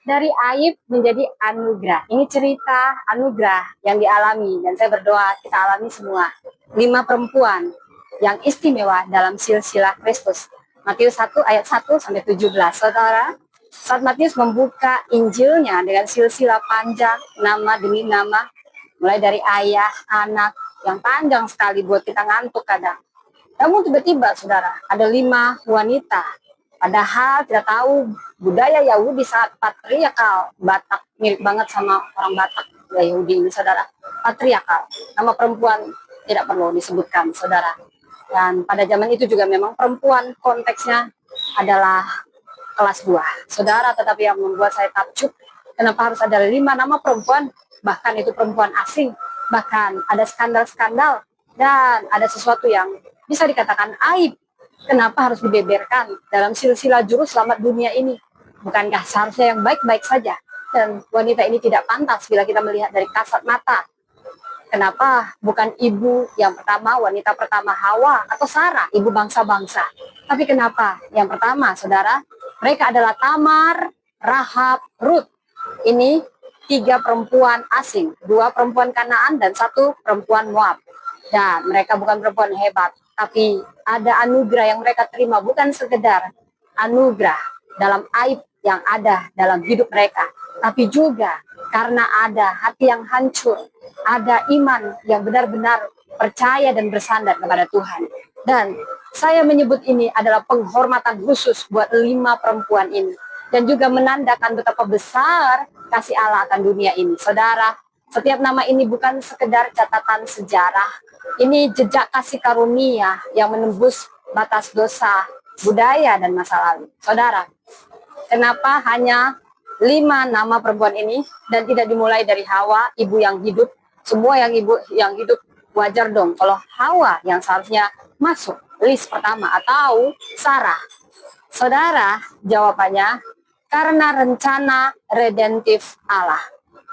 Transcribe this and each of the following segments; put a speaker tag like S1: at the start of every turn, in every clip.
S1: Dari aib menjadi anugerah. Ini cerita anugerah yang dialami dan saya berdoa kita alami semua. 5 perempuan yang istimewa dalam silsilah Kristus. Matius 1 ayat 1 sampai 17. Saudara, saat Matius membuka Injilnya dengan silsilah panjang nama demi nama, mulai dari ayah, anak, yang panjang sekali buat kita ngantuk kadang. Namun tiba-tiba saudara, ada 5 wanita. Padahal tidak tahu budaya Yahudi saat patriarkal, Batak, mirip banget sama orang Batak Yahudi ini saudara. Patriarkal, nama perempuan tidak perlu disebutkan saudara. Dan pada zaman itu juga memang perempuan konteksnya adalah kelas 2. Saudara, tetapi yang membuat saya takjub, kenapa harus ada 5 nama perempuan, bahkan itu perempuan asing, bahkan ada skandal-skandal, dan ada sesuatu yang bisa dikatakan aib. Kenapa harus dibeberkan dalam silsilah juru selamat dunia ini? Bukankah seharusnya yang baik-baik saja? Dan wanita ini tidak pantas bila kita melihat dari kasat mata. Kenapa bukan ibu yang pertama, wanita pertama Hawa atau Sarah, ibu bangsa-bangsa? Tapi kenapa yang pertama, saudara? Mereka adalah Tamar, Rahab, Ruth. Ini 3 perempuan asing, 2 perempuan Kanaan dan 1 perempuan Moab. Dan mereka bukan perempuan hebat, tapi ada anugerah yang mereka terima, bukan sekedar anugerah dalam aib yang ada dalam hidup mereka, tapi juga karena ada hati yang hancur, ada iman yang benar-benar percaya dan bersandar kepada Tuhan. Dan saya menyebut ini adalah penghormatan khusus buat 5 perempuan ini, dan juga menandakan betapa besar kasih Allah akan dunia ini. Saudara, setiap nama ini bukan sekedar catatan sejarah, ini jejak kasih karunia yang menembus batas dosa, budaya, dan masa lalu. Saudara, kenapa hanya 5 nama perempuan ini dan tidak dimulai dari Hawa, ibu yang hidup? Semua yang ibu yang hidup wajar dong kalau Hawa yang seharusnya masuk list pertama, atau Sarah. Saudara, jawabannya karena rencana redentif Allah.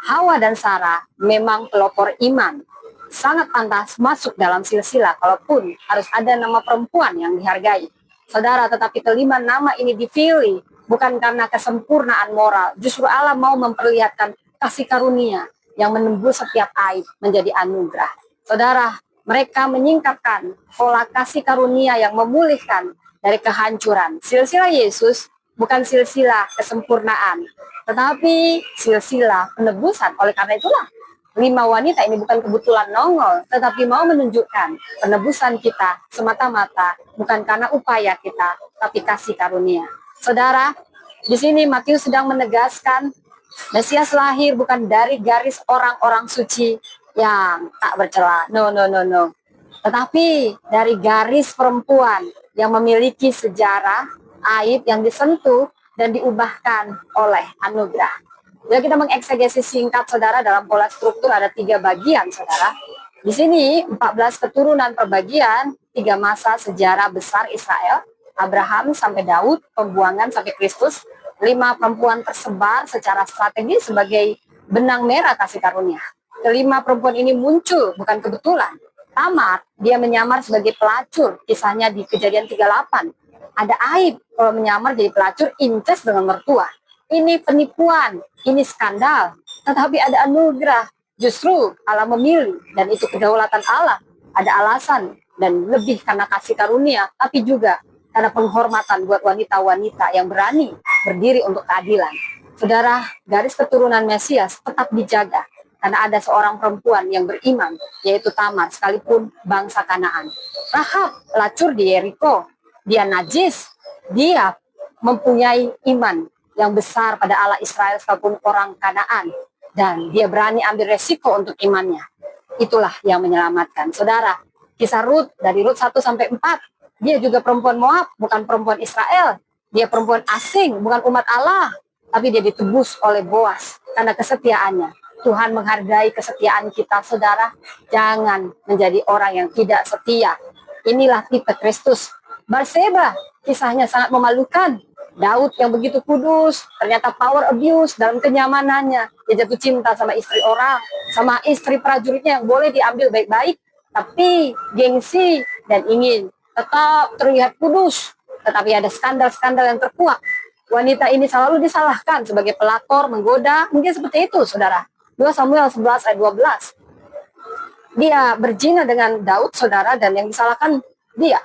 S1: Hawa dan Sarah memang pelopor iman, sangat pantas masuk dalam silsilah, kalaupun harus ada nama perempuan yang dihargai. Saudara, tetapi kelima nama ini dipilih bukan karena kesempurnaan moral. Justru Allah mau memperlihatkan kasih karunia yang menembus setiap aib menjadi anugerah. Saudara, mereka menyingkapkan pola kasih karunia yang memulihkan dari kehancuran. Silsilah Yesus bukan silsilah kesempurnaan, tetapi silsilah penebusan. Oleh karena itulah 5 wanita ini bukan kebetulan nongol, tetapi mau menunjukkan penebusan kita semata-mata bukan karena upaya kita, tapi kasih karunia. Saudara, di sini Matius sedang menegaskan Mesias lahir bukan dari garis orang-orang suci yang tak bercela. No, no, no, no. Tetapi dari garis perempuan yang memiliki sejarah, aib yang disentuh dan diubahkan oleh anugerah. Bila kita mengeksegesi singkat, saudara, dalam pola struktur ada 3 bagian, saudara. Di sini 14 keturunan per bagian, 3 masa sejarah besar Israel, Abraham sampai Daud, pembuangan sampai Kristus, 5 perempuan tersebar secara strategis sebagai benang merah kasih karunia. Kelima perempuan ini muncul bukan kebetulan. Tamar, dia menyamar sebagai pelacur, kisahnya di Kejadian 38. Ada aib kalau menyamar jadi pelacur, incest dengan mertua. Ini penipuan, ini skandal, tetapi ada anugerah. Justru Allah memilih, dan itu kedaulatan Allah. Ada alasan, dan lebih karena kasih karunia, tapi juga karena penghormatan buat wanita-wanita yang berani berdiri untuk keadilan. Saudara, garis keturunan Mesias tetap dijaga, karena ada seorang perempuan yang beriman, yaitu Tamar, sekalipun bangsa Kanaan. Rahab, pelacur di Yeriko, dia najis, dia mempunyai iman yang besar pada Allah Israel sekalipun orang Kanaan, dan dia berani ambil resiko untuk imannya. Itulah yang menyelamatkan. Saudara, kisah Ruth dari Ruth 1 sampai 4, dia juga perempuan Moab, bukan perempuan Israel. Dia perempuan asing, bukan umat Allah, tapi dia ditebus oleh Boas karena kesetiaannya. Tuhan menghargai kesetiaan kita, saudara. Jangan menjadi orang yang tidak setia. Inilah tipe Kristus. Batseba, kisahnya sangat memalukan. Daud yang begitu kudus, ternyata power abuse dalam kenyamanannya. Dia jatuh cinta sama istri orang, sama istri prajuritnya yang boleh diambil baik-baik, tapi gengsi dan ingin tetap terlihat kudus. Tetapi ada skandal-skandal yang terkuak. Wanita ini selalu disalahkan sebagai pelakor, menggoda, mungkin seperti itu, saudara. 2 Samuel 11 ayat 12. Dia berzina dengan Daud, saudara, dan yang disalahkan dia.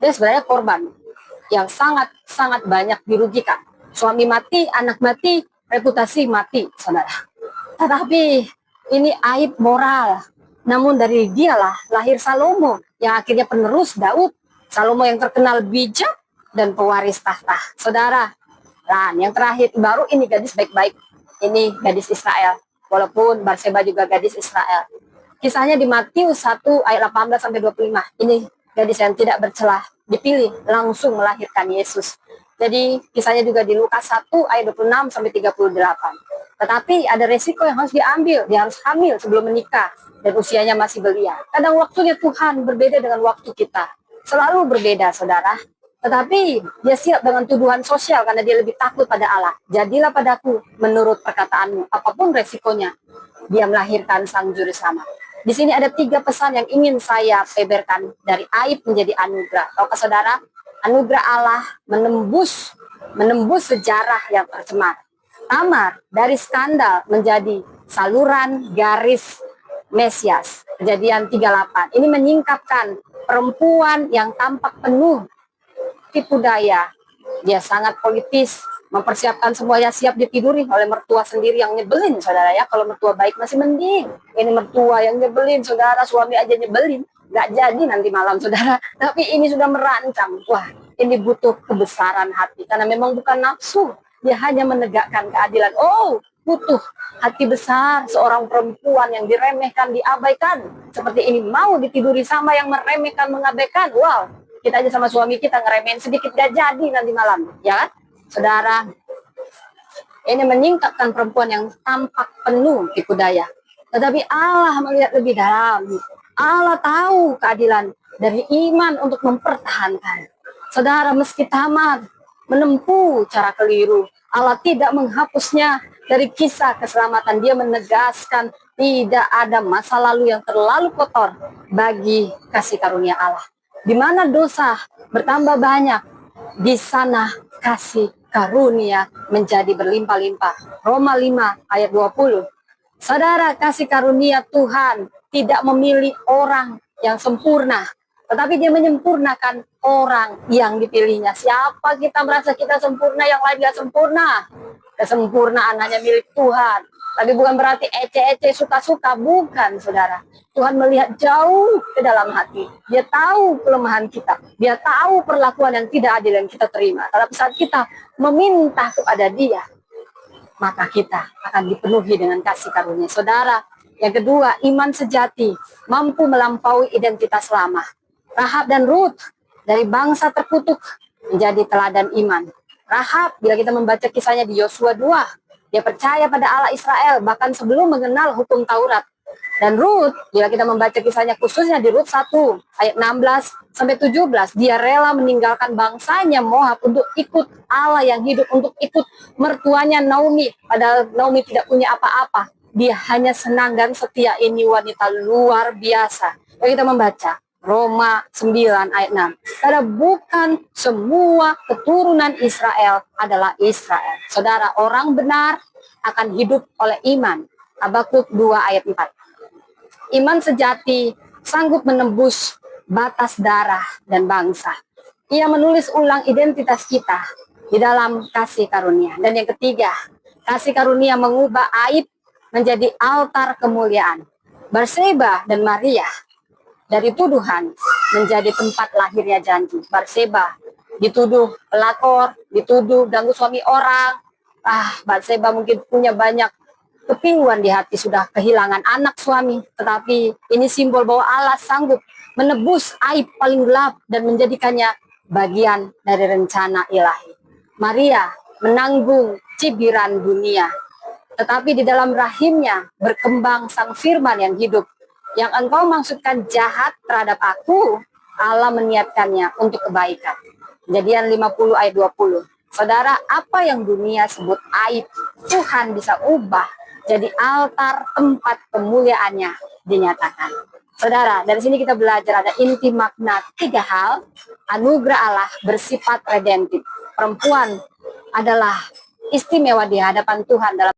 S1: Dia sebenarnya korban yang sangat-sangat banyak dirugikan. Suami mati, anak mati, reputasi mati, saudara. Tetapi ini aib moral. Namun dari dialah lahir Salomo, yang akhirnya penerus Daud. Salomo yang terkenal bijak dan pewaris tahta. Saudara, dan yang terakhir, baru ini gadis baik-baik. Ini gadis Israel. Walaupun Batseba juga gadis Israel. Kisahnya di Matius 1 ayat 18 sampai 25. Ini gadis yang tidak bercelah, dipilih langsung melahirkan Yesus. Jadi kisahnya juga di Lukas 1 ayat 26 sampai 38. Tetapi ada resiko yang harus diambil. Dia harus hamil sebelum menikah dan usianya masih belia. Kadang waktunya Tuhan berbeda dengan waktu kita. Selalu berbeda, saudara. Tetapi dia siap dengan tuduhan sosial karena dia lebih takut pada Allah. Jadilah padaku menurut perkataanmu, apapun resikonya. Dia melahirkan sang juru selamat. Di sini ada 3 pesan yang ingin saya beberkan dari aib menjadi anugerah. Tahukah saudara, anugerah Allah menembus sejarah yang tercemar. Tamar dari skandal menjadi saluran garis Mesias. Kejadian 38. Ini menyingkapkan perempuan yang tampak penuh tipu daya. Dia sangat politis, mempersiapkan semuanya siap ditiduri oleh mertua sendiri yang nyebelin, saudara ya. Kalau mertua baik masih mending. Ini mertua yang nyebelin, saudara, suami aja nyebelin. Nggak jadi nanti malam, saudara. Tapi ini sudah merancang. Wah, ini butuh kebesaran hati. Karena memang bukan nafsu. Dia hanya menegakkan keadilan. Oh, butuh hati besar seorang perempuan yang diremehkan, diabaikan. Seperti ini, mau ditiduri sama yang meremehkan, mengabaikan. Wow, kita aja sama suami kita ngeremehin sedikit, gak jadi nanti malam. Ya kan? Saudara, ini menyingkapkan perempuan yang tampak penuh tipu daya. Tetapi Allah melihat lebih dalam. Allah tahu keadilan dari iman untuk mempertahankan. Saudara, meski Tamar menempuh cara keliru, Allah tidak menghapusnya dari kisah keselamatan. Dia menegaskan tidak ada masa lalu yang terlalu kotor bagi kasih karunia Allah. Di mana dosa bertambah banyak, di sana kasih karunia menjadi berlimpah-limpah. Roma 5 ayat 20. Saudara, kasih karunia Tuhan tidak memilih orang yang sempurna, tetapi dia menyempurnakan orang yang dipilihnya. Siapa kita merasa kita sempurna, yang lain gak sempurna? Kesempurnaan hanya milik Tuhan. Tapi bukan berarti ece-ece suka-suka, bukan, saudara. Tuhan melihat jauh ke dalam hati. Dia tahu kelemahan kita. Dia tahu perlakuan yang tidak adil yang kita terima. Tapi saat kita meminta kepada Dia, maka kita akan dipenuhi dengan kasih karunia. Saudara, yang kedua, iman sejati mampu melampaui identitas lama. Rahab dan Ruth dari bangsa terkutuk menjadi teladan iman. Rahab, bila kita membaca kisahnya di Yosua 2, dia percaya pada Allah Israel bahkan sebelum mengenal hukum Taurat. Dan Ruth, bila kita membaca kisahnya khususnya di Ruth 1 ayat 16 sampai 17, dia rela meninggalkan bangsanya Moab untuk ikut Allah yang hidup, untuk ikut mertuanya Naomi, padahal Naomi tidak punya apa-apa. Dia hanya senang dan setia. Ini wanita luar biasa. Lalu kita membaca Roma 9 ayat 6. Karena bukan semua keturunan Israel adalah Israel. Saudara, orang benar akan hidup oleh iman. Habakuk 2 ayat 4. Iman sejati sanggup menembus batas darah dan bangsa. Ia menulis ulang identitas kita di dalam kasih karunia. Dan yang ketiga, kasih karunia mengubah aib menjadi altar kemuliaan. Batseba dan Maria dari tuduhan menjadi tempat lahirnya janji. Batseba dituduh pelakor, dituduh ganggu suami orang. Batseba mungkin punya banyak kepinguan di hati, sudah kehilangan anak suami. Tetapi ini simbol bahwa Allah sanggup menebus aib paling gelap dan menjadikannya bagian dari rencana ilahi. Maria menanggung cibiran dunia, tetapi di dalam rahimnya berkembang sang firman yang hidup. Yang engkau maksudkan jahat terhadap aku, Allah meniatkannya untuk kebaikan. Kejadian 50 ayat 20. Saudara, apa yang dunia sebut aib, Tuhan bisa ubah jadi altar tempat kemuliaannya dinyatakan. Saudara, dari sini kita belajar ada inti makna 3 hal. Anugerah Allah bersifat redemptif. Perempuan adalah istimewa di hadapan Tuhan dalam